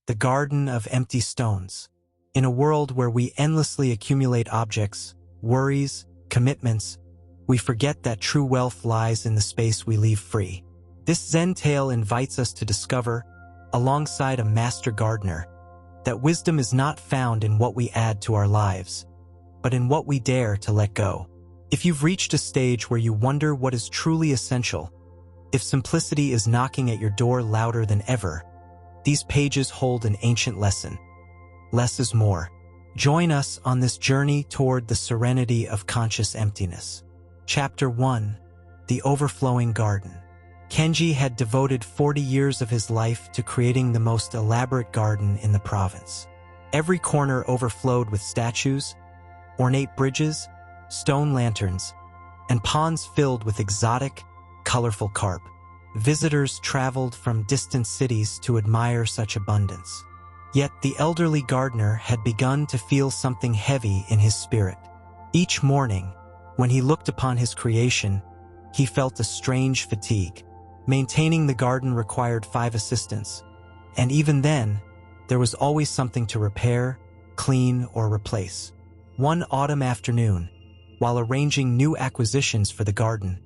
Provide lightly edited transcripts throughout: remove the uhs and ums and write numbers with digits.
the garden of empty stones. In a world where we endlessly accumulate objects, worries, commitments, we forget that true wealth lies in the space we leave free. This Zen tale invites us to discover, alongside a master gardener, that wisdom is not found in what we add to our lives, but in what we dare to let go. If you've reached a stage where you wonder what is truly essential, if simplicity is knocking at your door louder than ever, these pages hold an ancient lesson. Less is more. Join us on this journey toward the serenity of conscious emptiness. Chapter 1. The Overflowing Garden. Kenji had devoted 40 years of his life to creating the most elaborate garden in the province. Every corner overflowed with statues, ornate bridges, stone lanterns, and ponds filled with exotic, colorful carp. Visitors traveled from distant cities to admire such abundance. Yet the elderly gardener had begun to feel something heavy in his spirit. Each morning, when he looked upon his creation, he felt a strange fatigue. Maintaining the garden required 5 assistants, and even then, there was always something to repair, clean, or replace. One autumn afternoon, while arranging new acquisitions for the garden,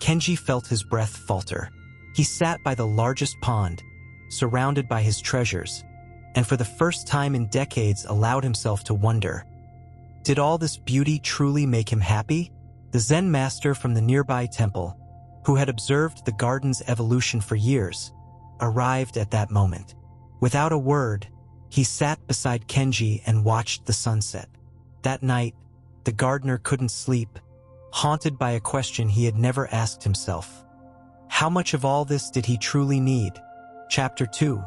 Kenji felt his breath falter. He sat by the largest pond, surrounded by his treasures, and for the first time in decades allowed himself to wonder, did all this beauty truly make him happy? The Zen master from the nearby temple, who had observed the garden's evolution for years, arrived at that moment. Without a word, he sat beside Kenji and watched the sunset. That night, the gardener couldn't sleep, haunted by a question he had never asked himself. How much of all this did he truly need? Chapter 2.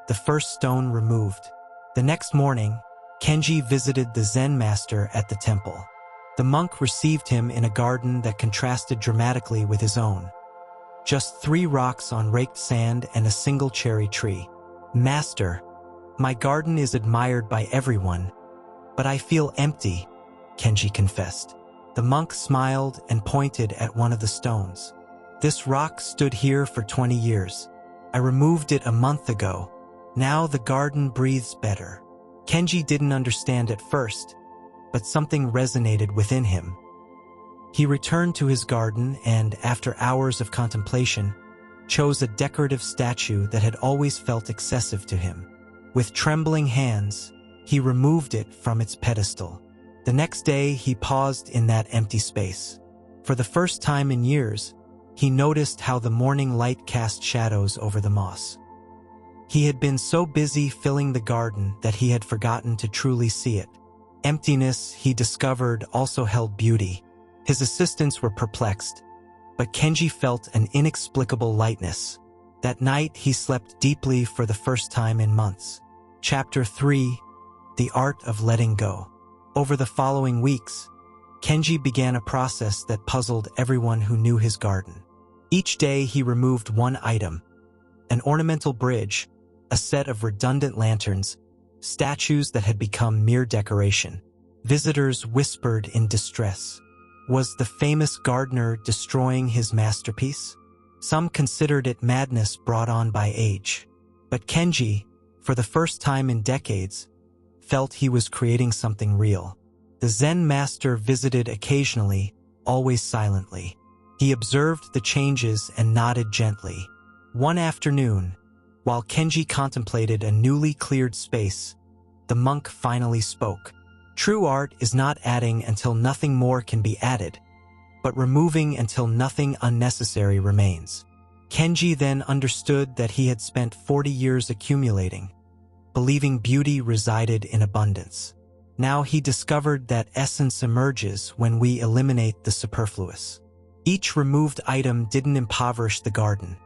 The First Stone Removed. The next morning, Kenji visited the Zen master at the temple. The monk received him in a garden that contrasted dramatically with his own. Just 3 rocks on raked sand and a single cherry tree. "Master, my garden is admired by everyone, but I feel empty," Kenji confessed. The monk smiled and pointed at one of the stones. "This rock stood here for 20 years. I removed it a month ago. Now the garden breathes better." Kenji didn't understand at first, but something resonated within him. He returned to his garden and, after hours of contemplation, chose a decorative statue that had always felt excessive to him. With trembling hands, he removed it from its pedestal. The next day, he paused in that empty space. For the first time in years, he noticed how the morning light cast shadows over the moss. He had been so busy filling the garden that he had forgotten to truly see it. Emptiness, he discovered, also held beauty. His assistants were perplexed, but Kenji felt an inexplicable lightness. That night, he slept deeply for the first time in months. Chapter 3. The Art of Letting Go. Over the following weeks, Kenji began a process that puzzled everyone who knew his garden. Each day, he removed one item: an ornamental bridge, a set of redundant lanterns, statues that had become mere decoration. Visitors whispered in distress. Was the famous gardener destroying his masterpiece? Some considered it madness brought on by age. But Kenji, for the first time in decades, felt he was creating something real. The Zen master visited occasionally, always silently. He observed the changes and nodded gently. One afternoon, while Kenji contemplated a newly cleared space, the monk finally spoke. True art is not adding until nothing more can be added, but removing until nothing unnecessary remains. Kenji then understood that he had spent 40 years accumulating, believing beauty resided in abundance. Now he discovered that essence emerges when we eliminate the superfluous. Each removed item didn't impoverish the garden.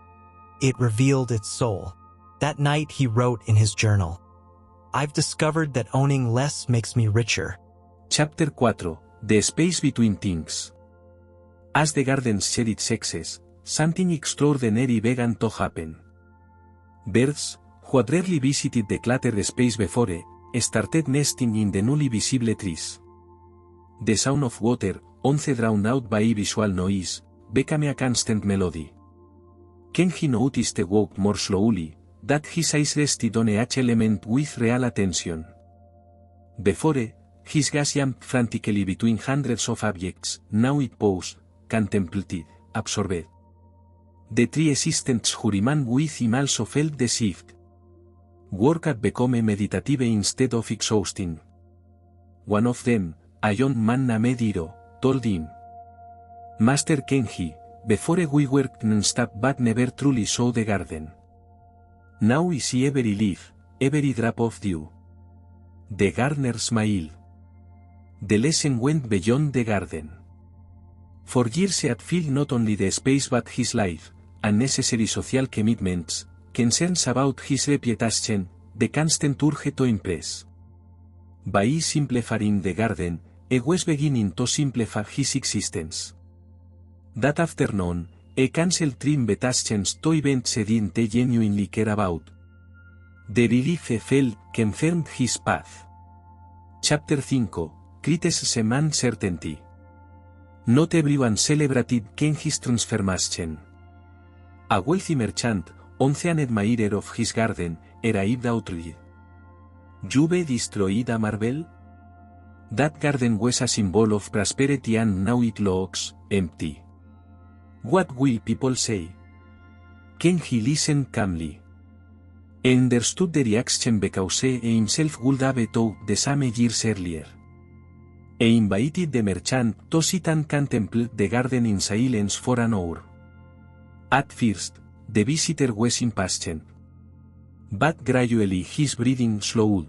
It revealed its soul. That night he wrote in his journal, "I've discovered that owning less makes me richer." Chapter 4. The Space Between Things. As the garden shed its excess, something extraordinary began to happen. Birds, who had rarely visited the cluttered space before, started nesting in the newly visible trees. The sound of water, once drowned out by visual noise, became a constant melody. Kenji noticed it walked more slowly, that his eyes rested on each element with real attention. Before, his gaze jumped frantically between hundreds of objects, now it paused, contemplated, absorbed. The three assistants who remained with him also felt the shift. Work had become meditative instead of exhausting. One of them, a young man named Hiro, told him, "Master Kenji, before we worked non-stop but never truly saw the garden. Now we see every leaf, every drop of dew." The gardener smiled. The lesson went beyond the garden. For years he had filled not only the space but his life, unnecessary social commitments, concerns about his reputation, the constant urge to impress. By simplifying the garden, he was beginning to simplify his existence. That afternoon, he cancelled three invitations to events he didn't genuinely care about. The relief he felt confirmed his path. Chapter 5, Criticism and Certainty. Not everyone celebrated Kenji's transformation. A wealthy merchant, once an admirer of his garden, arrived outraged. "You've destroyed a marvel? That garden was a symbol of prosperity and now it looks empty. What will people say?" Kenji listened calmly. He understood the reaction because he himself would have thought the same years earlier. He invited the merchant to sit and contemplate the garden in silence for an hour. At first, the visitor was impatient. But gradually his breathing slowed.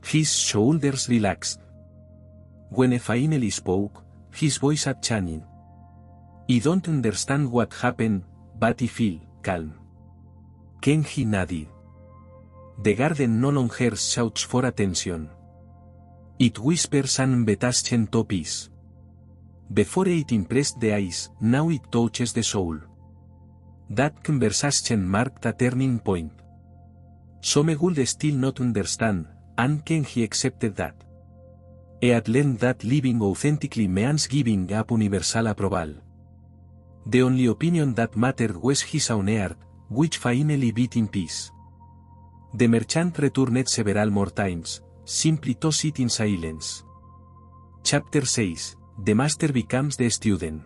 His shoulders relaxed. When he finally spoke, his voice had changed. "I don't understand what happened, but I feel calm." Kenji nodded. The garden no longer shouts for attention. It whispers an invitation to peace. Before it impressed the eyes, now it touches the soul. That conversation marked a turning point. Some would still not understand, and Kenji accepted that. He had learned that living authentically means giving up universal approval. The only opinion that mattered was his own heart, which finally beat in peace. The merchant returned several more times, simply to sit in silence. Chapter 6, The Master Becomes the Student.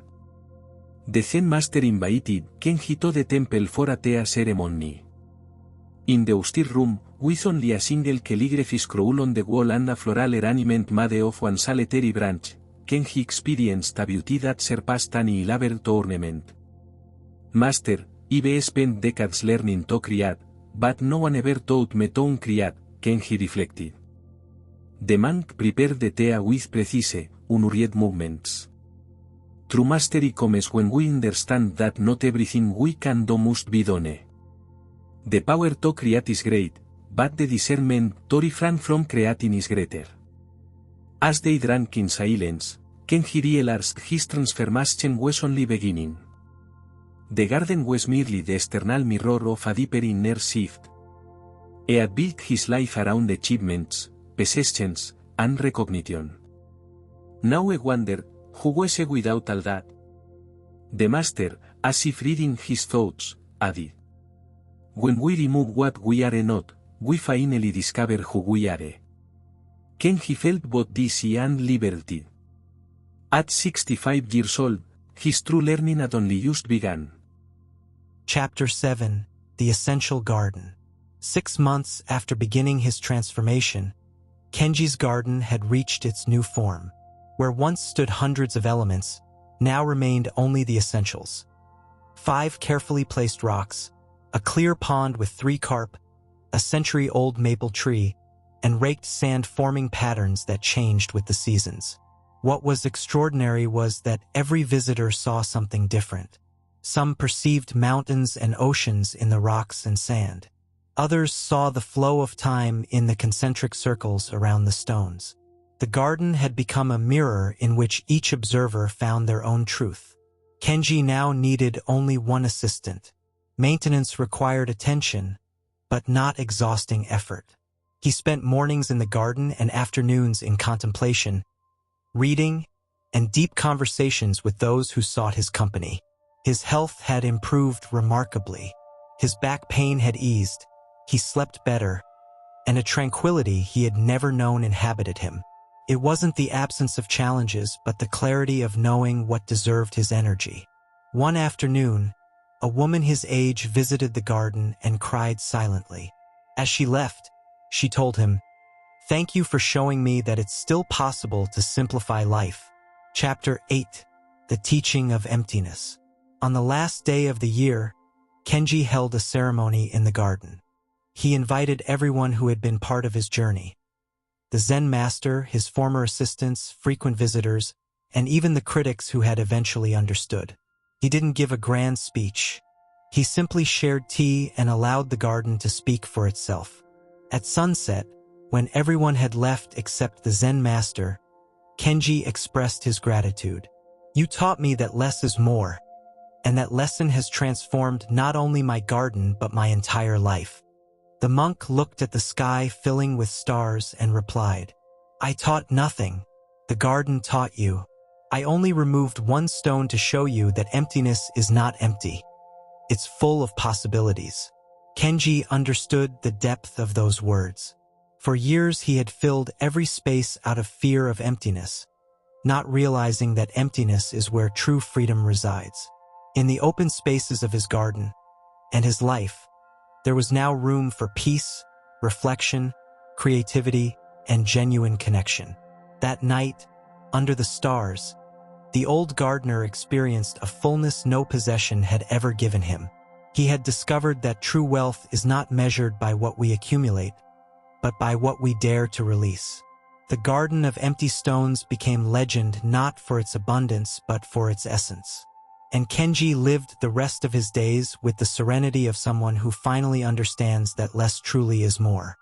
The Zen master invited Kenji to the temple for a tea ceremony. In the austere room, with only a single calligraphy scroll on the wall and a floral arrangement made of one solitary branch, Kenji experienced a beauty that surpassed any elaborate ornament. "Master, I've spent decades learning to create, but no one ever taught me to uncreate," Kenji reflected. The monk prepared the tea with precise, unhurried movements. True mastery comes when we understand that not everything we can do must be done. The power to create is great, but the discernment to refrain from creating is greater. As they drank in silence, Kenji realized his transformation was only beginning. The garden was merely the external mirror of a deeper inner shift. He had built his life around achievements, possessions, and recognition. Now he wondered, who was he without all that? The master, as if reading his thoughts, added, "When we remove what we are not, we finally discover who we are." Kenji felt both dizzy and liberated. At 65 years old, his true learning had only just begun. Chapter 7, The Essential Garden. 6 months after beginning his transformation, Kenji's garden had reached its new form. Where once stood hundreds of elements, now remained only the essentials. 5 carefully placed rocks, a clear pond with 3 carp, a century-old maple tree, and raked sand forming patterns that changed with the seasons. What was extraordinary was that every visitor saw something different. Some perceived mountains and oceans in the rocks and sand. Others saw the flow of time in the concentric circles around the stones. The garden had become a mirror in which each observer found their own truth. Kenji now needed only one assistant. Maintenance required attention, but not exhausting effort. He spent mornings in the garden and afternoons in contemplation, reading, and deep conversations with those who sought his company. His health had improved remarkably. His back pain had eased, he slept better, and a tranquility he had never known inhabited him. It wasn't the absence of challenges, but the clarity of knowing what deserved his energy. One afternoon, a woman his age visited the garden and cried silently. As she left, she told him, "Thank you for showing me that it's still possible to simplify life." Chapter 8. The Teaching of Emptiness. On the last day of the year, Kenji held a ceremony in the garden. He invited everyone who had been part of his journey. The Zen master, his former assistants, frequent visitors, and even the critics who had eventually understood. He didn't give a grand speech. He simply shared tea and allowed the garden to speak for itself. At sunset, when everyone had left except the Zen master, Kenji expressed his gratitude. "You taught me that less is more, and that lesson has transformed not only my garden but my entire life." The monk looked at the sky filling with stars and replied, "I taught nothing. The garden taught you. I only removed one stone to show you that emptiness is not empty. It's full of possibilities." Kenji understood the depth of those words. For years he had filled every space out of fear of emptiness, not realizing that emptiness is where true freedom resides. In the open spaces of his garden and his life, there was now room for peace, reflection, creativity, and genuine connection. That night, under the stars, the old gardener experienced a fullness no possession had ever given him. He had discovered that true wealth is not measured by what we accumulate, but by what we dare to release. The garden of empty stones became legend not for its abundance but for its essence. And Kenji lived the rest of his days with the serenity of someone who finally understands that less truly is more.